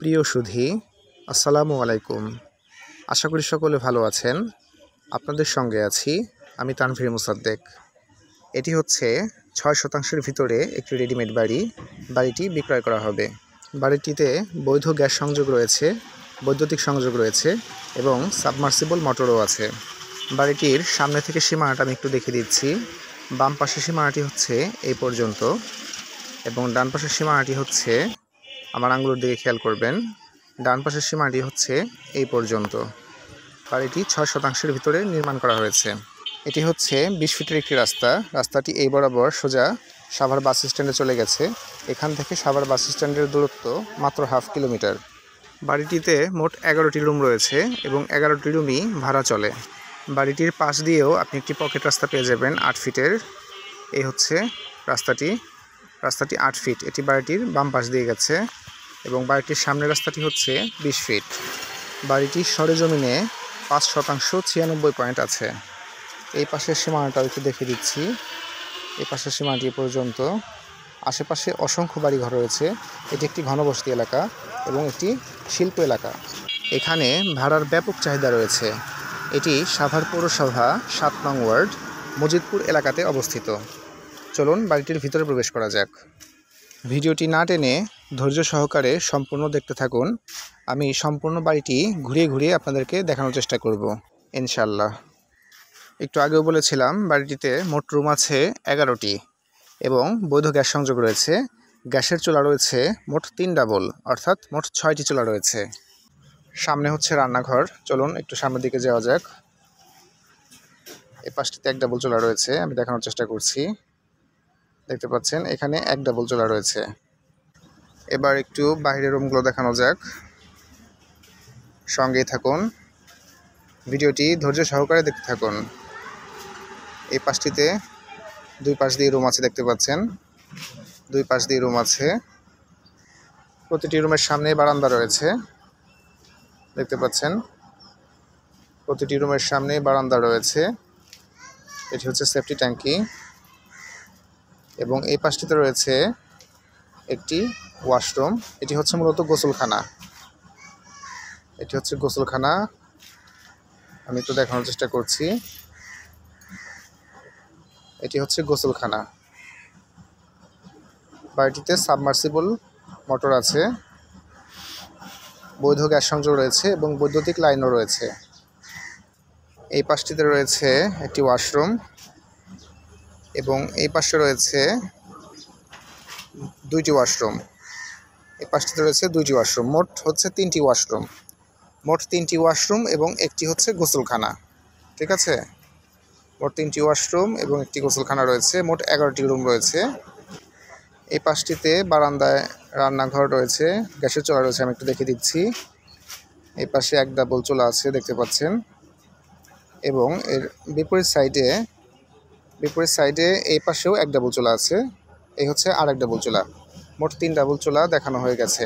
প্রিয় সুধী, আসসালামু আলাইকুম। আশা করি সকলে ভালো আছেন। আপনাদের সঙ্গে আছি আমি তানভীর মুসাদ্দেক। এটি হচ্ছে ৬% ভিতরে একটি রেডিমেড বাড়ি। বাড়িটি বিক্রয় করা হবে। বাড়িটিতে বৈধ গ্যাস সংযোগ রয়েছে, বৈদ্যুতিক সংযোগ রয়েছে এবং সাবমার্সিবল মোটরও আছে। বাড়িটির সামনে থেকে সীমানাটা আমি একটু দেখিয়ে দিচ্ছি। বাম পাশের সীমানাটি হচ্ছে এই পর্যন্ত এবং ডান পাশের সীমানাটি হচ্ছে, আমার আঙুলের দিকে খেয়াল করবেন, ডান পাশের সীমাটি হচ্ছে এই পর্যন্ত। বাড়িটি ৬% ভিতরে নির্মাণ করা হয়েছে। এটি হচ্ছে ২০ ফিটের একটি রাস্তা। রাস্তাটি এই বরাবর সোজা সাভার বাস স্ট্যান্ডে চলে গেছে। এখান থেকে সাভার বাস স্ট্যান্ডের দূরত্ব মাত্র 1/2 কিলোমিটার। বাড়িটিতে মোট 11টি রুম রয়েছে এবং 11টি রুমই ভাড়া চলে। বাড়িটির পাশ দিয়েও আপনি একটি পকেট রাস্তা পেয়ে যাবেন 8 ফিটের। এই হচ্ছে রাস্তাটি 8 ফিট। এটি বাড়িটির বাম পাশ দিয়ে গেছে এবং বাড়িটির সামনের রাস্তাটি হচ্ছে 20 ফিট। বাড়িটির সরেজমিনে 5% 96 পয়েন্ট আছে। এই পাশের সীমানাটাও একটু দেখে দিচ্ছি। এই পাশের সীমানাটি পর্যন্ত। আশেপাশে অসংখ্য বাড়িঘর রয়েছে। এটি একটি ঘনবসতি এলাকা এবং একটি শিল্প এলাকা। এখানে ভাড়ার ব্যাপক চাহিদা রয়েছে। এটি সাভার পৌরসভা 7 নং ওয়ার্ড মজিদপুর এলাকাতে অবস্থিত। চলুন বাড়িটির ভিতরে প্রবেশ করা যাক। ভিডিওটি না টেনে ধৈর্য সহকারে সম্পূর্ণ দেখতে থাকুন। আমি সম্পূর্ণ বাড়িটি ঘুরিয়ে ঘুরিয়ে আপনাদেরকে দেখানোর চেষ্টা করব ইনশাল্লাহ। একটু আগেও বলেছিলাম বাড়িটিতে মোট রুম আছে 11টি এবং বৈধ গ্যাস সংযোগ রয়েছে। গ্যাসের চুলা রয়েছে মোট 3 ডাবল, অর্থাৎ মোট 6টি চুলা রয়েছে। সামনে হচ্ছে রান্নাঘর। চলুন একটু সামনের দিকে যাওয়া যাক। এই পাশটিতে 1 ডাবল চুলা রয়েছে, আমি দেখানোর চেষ্টা করছি। দেখতে পাচ্ছেন এখানে 1 ডাবল চুলা রয়েছে। এবার একটু বাইরের রুমগুলো দেখানো যাক। সঙ্গেই থাকুন, ভিডিওটি ধৈর্য সহকারে দেখতে থাকুন। এই পাশটিতে 2 পাশ দিয়ে রুম আছে, দেখতে পাচ্ছেন 2 পাশ দিয়ে রুম আছে। প্রতিটি রুমের সামনে বারান্দা রয়েছে, দেখতে পাচ্ছেন প্রতিটি রুমের সামনে বারান্দা রয়েছে। এটি হচ্ছে সেফটি ট্যাঙ্কি এবং এই পাশটিতে রয়েছে একটি ওয়াশরুম। এটি হচ্ছে মূলত গোসলখানা। এটি হচ্ছে গোসলখানা, আমি একটু দেখানোর চেষ্টা করছি। এটি হচ্ছে গোসলখানা। বাড়িটিতে সাবমার্সিবল মোটর আছে, বৈধ গ্যাস সংযোগ রয়েছে এবং বৈদ্যুতিক লাইনও রয়েছে। এই পাশটিতে রয়েছে একটি ওয়াশরুম এবং এই পাশে রয়েছে 2টি ওয়াশরুম। এই পাশটিতে রয়েছে 2টি ওয়াশরুম। মোট হচ্ছে 3টি ওয়াশরুম। মোট 3টি ওয়াশরুম এবং একটি হচ্ছে গোসলখানা। ঠিক আছে, মোট 3টি ওয়াশরুম এবং একটি গোসলখানা রয়েছে। মোট 11টি রুম রয়েছে। এই পাশটিতে বারান্দায় রান্নাঘর রয়েছে, গ্যাসের চুলা রয়েছে, আমি একটু দেখে দিচ্ছি। এই পাশে 1 ডাবল চুলা আছে, দেখতে পাচ্ছেন। এবং এর বিপরীত সাইডে এই পাশেও 1 ডাবল চুলা আছে। এই হচ্ছে আর 1 ডাবল চুলা। মোট 3 ডাবল চুলা দেখানো হয়ে গেছে।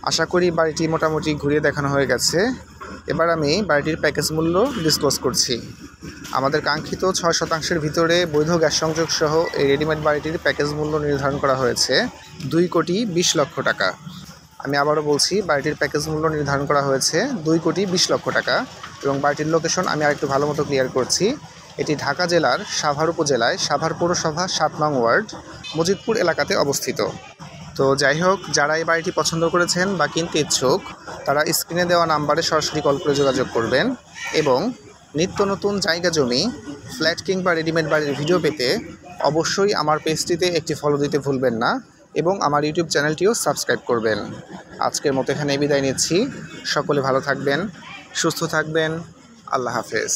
আশা করি বাড়িটি মোটামুটি ঘুরিয়ে দেখানো হয়ে গেছে। এবার আমি বাড়িটির প্যাকেজ মূল্য ডিসক্লোজ করছি। আমাদের কাঙ্ক্ষিত 6% ভিতরে বৈধ গ্যাস সংযোগ সহ এই রেডিমেড বাড়িটির প্যাকেজ মূল্য নির্ধারণ করা হয়েছে 2,20,00,000 টাকা। আমি আবারও বলছি, বাড়িটির প্যাকেজ মূল্য নির্ধারণ করা হয়েছে 2,20,00,000 টাকা এবং বাড়িটির লোকেশন আমি আরেকটু ভালো মতো ক্লিয়ার করছি। এটি ঢাকা জেলার সাভার উপজেলায় সাভার পৌরসভা 7 নং ওয়ার্ড মজিদপুর এলাকাতে অবস্থিত। তো যাই হোক, যারা এই বাড়িটি পছন্দ করেছেন বা কিনতে ইচ্ছুক তারা স্ক্রিনে দেওয়া নাম্বারে সরাসরি কল করে যোগাযোগ করবেন এবং নিত্য নতুন জায়গা জমি, ফ্ল্যাট কিংবা রেডিমেড বাড়ির ভিডিও পেতে অবশ্যই আমার পেজটিতে একটি ফলো দিতে ভুলবেন না এবং আমার ইউটিউব চ্যানেলটিও সাবস্ক্রাইব করবেন। আজকের মতো এখানে বিদায় নিচ্ছি। সকলে ভালো থাকবেন, সুস্থ থাকবেন। আল্লাহ হাফেজ।